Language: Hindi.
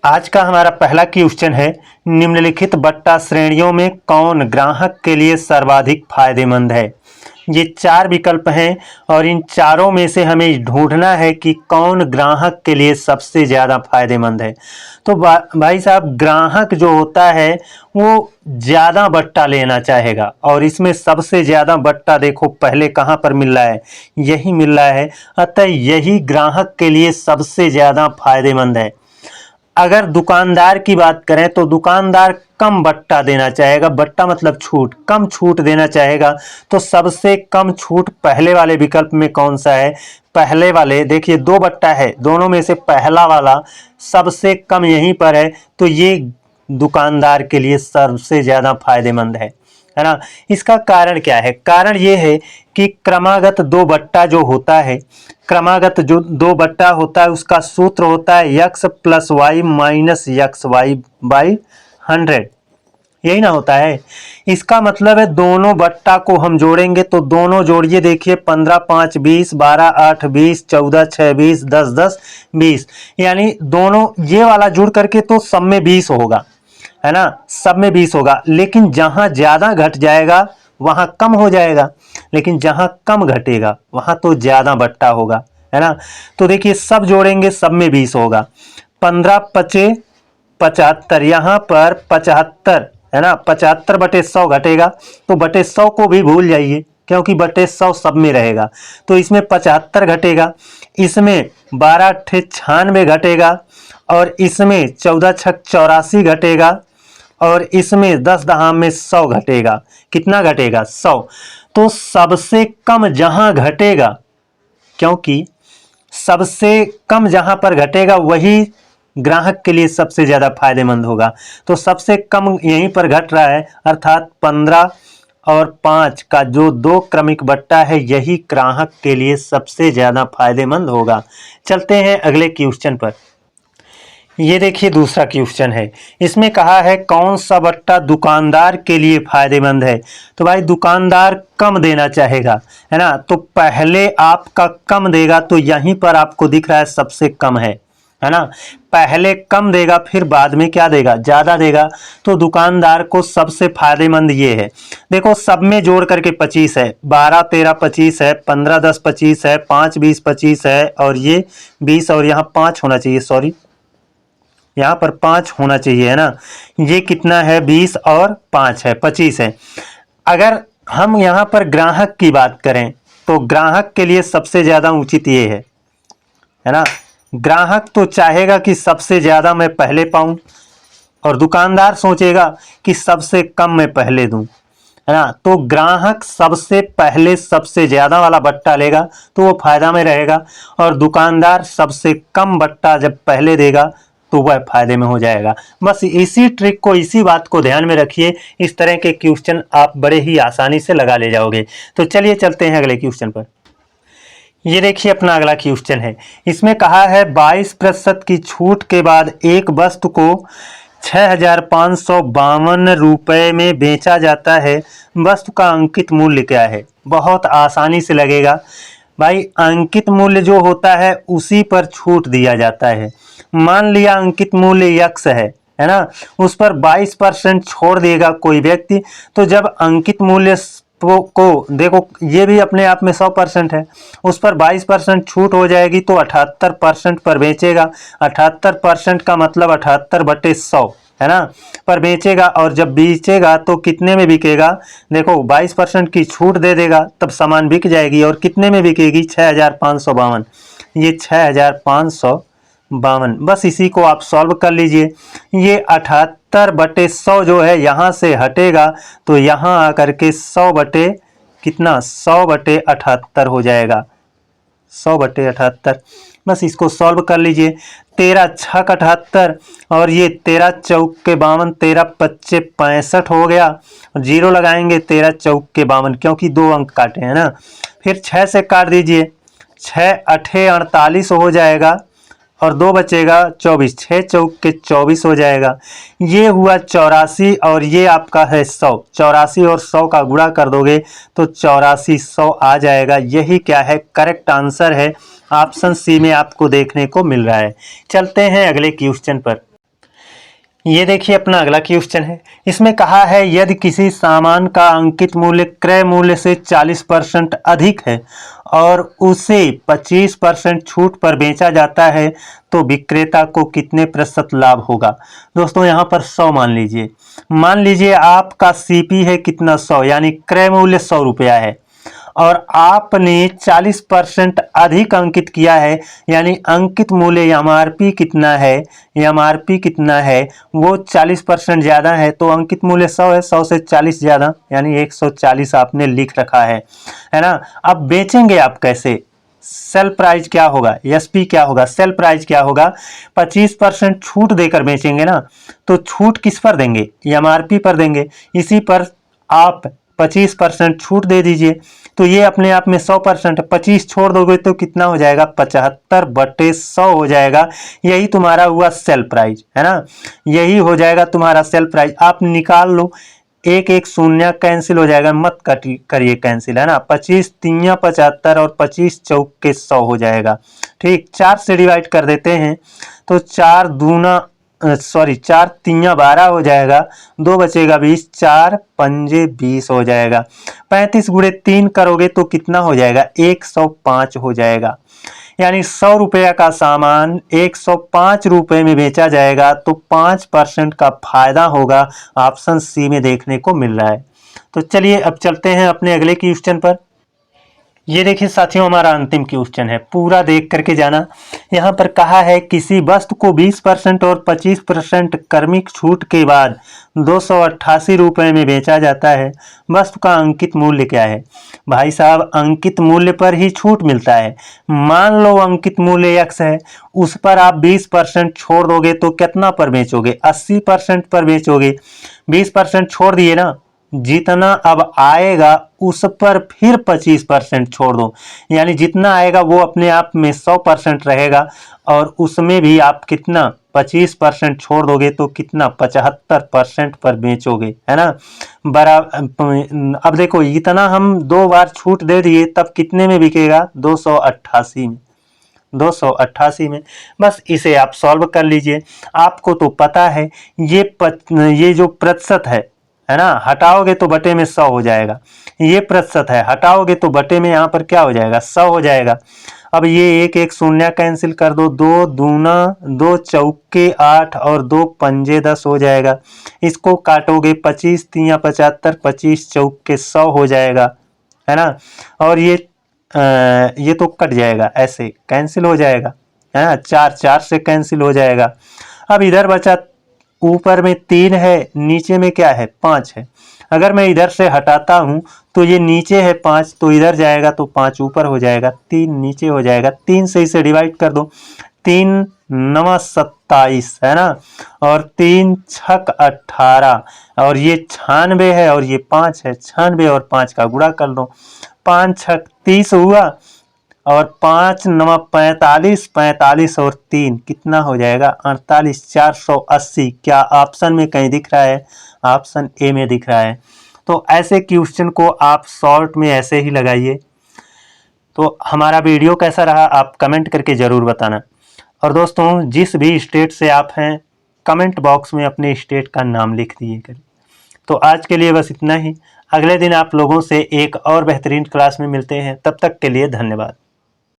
आज का हमारा पहला क्वेश्चन है, निम्नलिखित बट्टा श्रेणियों में कौन ग्राहक के लिए सर्वाधिक फायदेमंद है। ये चार विकल्प हैं और इन चारों में से हमें ढूंढना है कि कौन ग्राहक के लिए सबसे ज़्यादा फायदेमंद है। तो भाई साहब, ग्राहक जो होता है वो ज़्यादा बट्टा लेना चाहेगा और इसमें सबसे ज़्यादा बट्टा देखो पहले कहाँ पर मिल रहा है, यही मिल रहा है। अतः यही ग्राहक के लिए सबसे ज़्यादा फायदेमंद है। अगर दुकानदार की बात करें तो दुकानदार कम बट्टा देना चाहेगा, बट्टा मतलब छूट, कम छूट देना चाहेगा। तो सबसे कम छूट पहले वाले विकल्प में कौन सा है? पहले वाले, देखिए दो बट्टा है, दोनों में से पहला वाला सबसे कम यहीं पर है, तो ये दुकानदार के लिए सबसे ज़्यादा फायदेमंद है ना। इसका कारण क्या है? कारण ये है कि क्रमागत दो बट्टा जो होता है, क्रमागत जो दो बट्टा होता है उसका सूत्र होता है x plus Y minus X Y by 100, यही ना होता है। इसका मतलब है दोनों बट्टा को हम जोड़ेंगे तो दोनों जोड़िए, देखिए 15 5 20, 12 8 20, 14 6 20, 10 10 20, यानी दोनों ये वाला जुड़ करके तो सब में 20 होगा, है ना, सब में 20 होगा। लेकिन जहां ज्यादा घट जाएगा वहां कम हो जाएगा, लेकिन जहां कम घटेगा वहां तो ज्यादा बट्टा होगा, है ना। तो देखिए सब जोड़ेंगे सब में 20 होगा। 15 पचे 75, यहाँ पर 75 है ना, 75 बटे 100 घटेगा, तो बटे 100 को भी भूल जाइए क्योंकि बटे 100 सब में रहेगा। तो इसमें 75 घटेगा, इसमें 12 अट्ठे 96 घटेगा, और इसमें 14 छक 84 घटेगा, और इसमें 10 दहाम में 100 घटेगा। कितना घटेगा? 100। तो सबसे कम जहां घटेगा, क्योंकि सबसे कम जहां पर घटेगा वही ग्राहक के लिए सबसे ज्यादा फायदेमंद होगा। तो सबसे कम यहीं पर घट रहा है, अर्थात 15 और 5 का जो दो क्रमिक बट्टा है यही ग्राहक के लिए सबसे ज्यादा फायदेमंद होगा। चलते हैं अगले क्वेश्चन पर। ये देखिए दूसरा क्वेश्चन है, इसमें कहा है कौन सा बट्टा दुकानदार के लिए फायदेमंद है। तो भाई दुकानदार कम देना चाहेगा, है ना, तो पहले आपका कम देगा, तो यहीं पर आपको दिख रहा है सबसे कम है ना। पहले कम देगा फिर बाद में क्या देगा? ज्यादा देगा। तो दुकानदार को सबसे फायदेमंद ये है। देखो सब में जोड़ करके 25 है, 12 13 25 है, 15 10 25 है, 5 20 25 है, और ये 20, और यहाँ 5 होना चाहिए, सॉरी यहाँ पर 5 होना चाहिए, है ना। ये कितना है? 20 और 5 है, 25 है। अगर हम यहाँ पर ग्राहक की बात करें तो ग्राहक के लिए सबसे ज्यादा उचित ये है ना। ग्राहक तो चाहेगा कि सबसे ज्यादा मैं पहले पाऊं, और दुकानदार सोचेगा कि सबसे कम मैं पहले दूं, है ना। तो ग्राहक सबसे पहले सबसे ज्यादा वाला बट्टा लेगा तो वो फायदा में रहेगा, और दुकानदार सबसे कम बट्टा जब पहले देगा तो वह फायदे में हो जाएगा। बस इसी ट्रिक को, इसी बात को ध्यान में रखिए, इस तरह के क्वेश्चन आप बड़े ही आसानी से लगा ले जाओगे। तो चलिए चलते हैं अगले क्वेश्चन पर। ये देखिए अपना अगला क्वेश्चन है, इसमें कहा है 22% की छूट के बाद एक वस्तु को 6,552 रुपये में बेचा जाता है, वस्तु का अंकित मूल्य क्या है। बहुत आसानी से लगेगा भाई, अंकित मूल्य जो होता है उसी पर छूट दिया जाता है। मान लिया अंकित मूल्य x है ना, उस पर 22% छोड़ देगा कोई व्यक्ति, तो जब अंकित मूल्य को देखो, ये भी अपने आप में 100% है, उस पर 22% छूट हो जाएगी तो 78% पर बेचेगा। 78% का मतलब 78 बटे 100, है ना, पर बेचेगा, और जब बेचेगा तो कितने में बिकेगा? देखो 22% की छूट दे देगा तब सामान बिक जाएगी, और कितने में बिकेगी? 6,552। ये 6,552, बस इसी को आप सॉल्व कर लीजिए। ये 78 बटे 100 जो है यहाँ से हटेगा, तो यहाँ आकर के 100 बटे कितना? 100 बटे 78 हो जाएगा, 100 बटे 78। बस इसको सॉल्व कर लीजिए। 13 छक 78, और ये 13 चौक के 52, 13 पच्चे 65 हो गया, जीरो लगाएंगे, 13 चौक के 52, क्योंकि दो अंक काटे हैं ना। फिर 6 से काट दीजिए, 6 अठे 48 हो जाएगा, और 2 बचेगा 24, 6 चौक के 24 हो जाएगा। ये हुआ 84, और ये आपका है 100। 84 और 100 का गुणा कर दोगे तो 8400 आ जाएगा। यही क्या है? करेक्ट आंसर है। ऑप्शन सी में आपको देखने को मिल रहा है। चलते हैं अगले क्वेश्चन पर। ये देखिए अपना अगला क्वेश्चन है। इसमें कहा है यदि किसी सामान का अंकित मूल्य क्रय मूल्य से 40% अधिक है और उसे 25% छूट पर बेचा जाता है तो विक्रेता को कितने प्रतिशत लाभ होगा। दोस्तों यहाँ पर 100 मान लीजिए आपका सीपी है कितना 100, यानी क्रय मूल्य 100 रुपया है और आपने 40% अधिक अंकित किया है, यानी अंकित मूल्य एमआरपी कितना है, एमआरपी कितना है वो 40% ज़्यादा है, तो अंकित मूल्य 100 है, 100 से 40 ज़्यादा यानी 140 आपने लिख रखा है ना। अब बेचेंगे आप कैसे, सेल प्राइस क्या होगा, एसपी क्या होगा, सेल प्राइस क्या होगा, 25% छूट देकर बेचेंगे ना, तो छूट किस पर देंगे, एमआरपी पर देंगे, इसी पर आप 25% छूट दे दीजिए, तो ये अपने आप में 100%, 25 छोड़ दोगे तो कितना हो जाएगा, 75/100 हो जाएगा। यही तुम्हारा हुआ सेल प्राइस, है ना, यही हो जाएगा तुम्हारा सेल प्राइस। आप निकाल लो, एक एक शून्य कैंसिल हो जाएगा, मत करिए कैंसिल, है ना, 25 तिया 75 और 25 चौके 100 हो जाएगा। ठीक, 4 से डिवाइड कर देते हैं तो 4 दूना 4 तिया 12 हो जाएगा, 2 बचेगा 20, 4 पंजे 20 हो जाएगा। 35 गुणे 3 करोगे तो कितना हो जाएगा, 105 हो जाएगा। यानी 100 रुपये का सामान 105 रुपये में बेचा जाएगा तो 5% का फायदा होगा। ऑप्शन सी में देखने को मिल रहा है। तो चलिए अब चलते हैं अपने अगले क्वेश्चन पर। ये देखिए साथियों, हमारा अंतिम क्वेश्चन है, पूरा देख करके जाना। यहाँ पर कहा है किसी वस्तु को 20% और 25% कर्मिक छूट के बाद 288 रुपये में बेचा जाता है, वस्तु का अंकित मूल्य क्या है। भाई साहब, अंकित मूल्य पर ही छूट मिलता है। मान लो अंकित मूल्य x है, उस पर आप 20% छोड़ दोगे तो कितना पर बेचोगे, 80% पर बेचोगे। 20% छोड़ दिए ना, जितना अब आएगा उस पर फिर 25% छोड़ दो, यानी जितना आएगा वो अपने आप में 100% रहेगा और उसमें भी आप कितना 25% छोड़ दोगे तो कितना 75% पर बेचोगे, है ना। अब देखो, इतना हम 2 बार छूट दे दिए तब कितने में बिकेगा, 288 में, 288 में। बस इसे आप सॉल्व कर लीजिए। आपको तो पता है ये जो प्रतिशत है ना, हटाओगे तो बटे में 100 हो जाएगा। ये प्रतिशत है, हटाओगे तो बटे में यहाँ पर क्या हो जाएगा, 100 हो जाएगा। अब ये एक एक शून्य कैंसिल कर दो, 2 दूना 2 चौके 8 और 2 पंजे 10 हो जाएगा। इसको काटोगे 25 तिया 75, 25 चौके 100 हो जाएगा, है ना। और ये तो कट जाएगा, ऐसे कैंसिल हो जाएगा, है ना, 4 4 से कैंसिल हो जाएगा। अब इधर बचा, ऊपर में 3 है, नीचे में क्या है, 5 है। अगर मैं इधर से हटाता हूँ तो ये नीचे है 5, तो इधर जाएगा तो 5 ऊपर हो जाएगा, 3 नीचे हो जाएगा। 3 से इसे डिवाइड कर दो, 3 9 27, है ना, और 3 छक 18 और ये 96 है और ये 5 है, 96 और 5 का गुणा कर लो, 5 छक 30 हुआ और 5 9 45, 45 और 3 कितना हो जाएगा, 48, 480। क्या ऑप्शन में कहीं दिख रहा है, ऑप्शन ए में दिख रहा है। तो ऐसे क्वेश्चन को आप शॉर्ट में ऐसे ही लगाइए। तो हमारा वीडियो कैसा रहा आप कमेंट करके ज़रूर बताना। और दोस्तों, जिस भी स्टेट से आप हैं, कमेंट बॉक्स में अपने स्टेट का नाम लिख दिए करें। तो आज के लिए बस इतना ही। अगले दिन आप लोगों से एक और बेहतरीन क्लास में मिलते हैं। तब तक के लिए धन्यवाद।